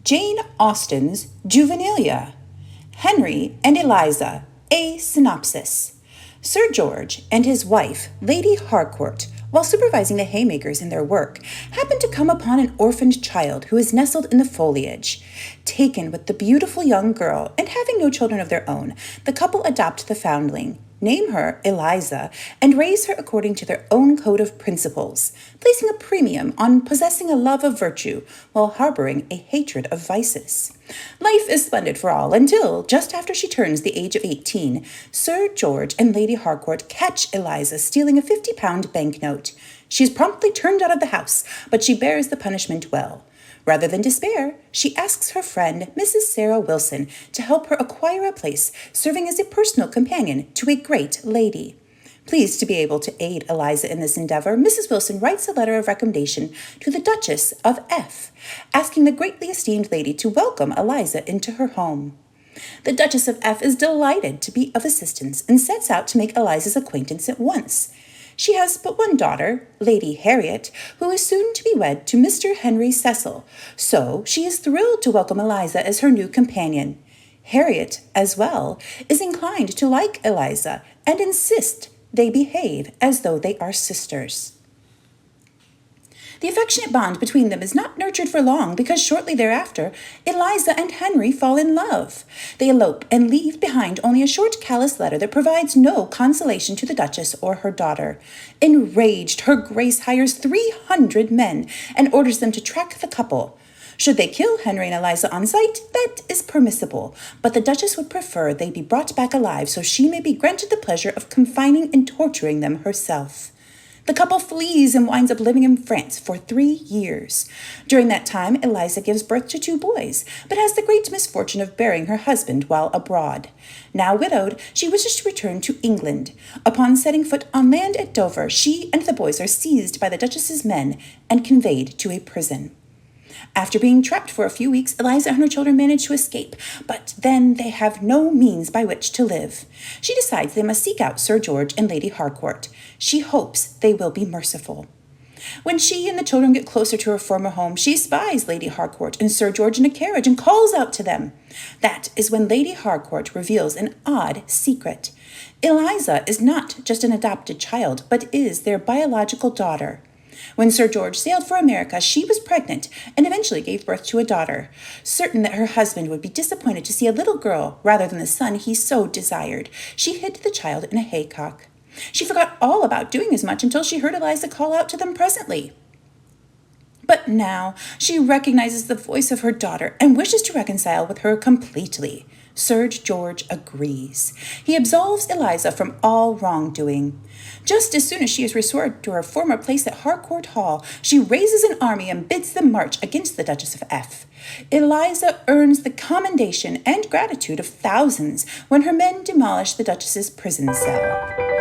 Jane Austen's Juvenilia, Henry and Eliza, a synopsis. Sir George and his wife, Lady Harcourt, while supervising the haymakers in their work, happened to come upon an orphaned child who is nestled in the foliage. Taken with the beautiful young girl and having no children of their own, the couple adopt the foundling, name her Eliza, and raise her according to their own code of principles, placing a premium on possessing a love of virtue while harboring a hatred of vices. Life is splendid for all until, just after she turns the age of 18, Sir George and Lady Harcourt catch Eliza stealing a £50 banknote. She is promptly turned out of the house, but she bears the punishment well. Rather than despair, she asks her friend, Mrs. Sarah Wilson, to help her acquire a place serving as a personal companion to a great lady. Pleased to be able to aid Eliza in this endeavor, Mrs. Wilson writes a letter of recommendation to the Duchess of F, asking the greatly esteemed lady to welcome Eliza into her home. The Duchess of F is delighted to be of assistance and sets out to make Eliza's acquaintance at once. She has but one daughter, Lady Harriet, who is soon to be wed to Mr. Henry Cecil, so she is thrilled to welcome Eliza as her new companion. Harriet, as well, is inclined to like Eliza and insists they behave as though they are sisters. The affectionate bond between them is not nurtured for long because shortly thereafter, Eliza and Henry fall in love. They elope and leave behind only a short callous letter that provides no consolation to the Duchess or her daughter. Enraged, her Grace hires 300 men and orders them to track the couple. Should they kill Henry and Eliza on sight, that is permissible, but the Duchess would prefer they be brought back alive so she may be granted the pleasure of confining and torturing them herself. The couple flees and winds up living in France for 3 years. During that time, Eliza gives birth to 2 boys, but has the great misfortune of burying her husband while abroad. Now widowed, she wishes to return to England. Upon setting foot on land at Dover, she and the boys are seized by the Duchess's men and conveyed to a prison. After being trapped for a few weeks, Eliza and her children manage to escape, but then they have no means by which to live. She decides they must seek out Sir George and Lady Harcourt. She hopes they will be merciful. When she and the children get closer to her former home, she spies Lady Harcourt and Sir George in a carriage and calls out to them. That is when Lady Harcourt reveals an odd secret. Eliza is not just an adopted child, but is their biological daughter. When Sir George sailed for America, she was pregnant and eventually gave birth to a daughter. Certain that her husband would be disappointed to see a little girl rather than the son he so desired, she hid the child in a haycock. She forgot all about doing as much until she heard Eliza call out to them presently. But now she recognizes the voice of her daughter and wishes to reconcile with her completely. Sir George agrees. He absolves Eliza from all wrongdoing. Just as soon as she is restored to her former place at Harcourt Hall, she raises an army and bids them march against the Duchess of F. Eliza earns the commendation and gratitude of thousands when her men demolish the Duchess's prison cell.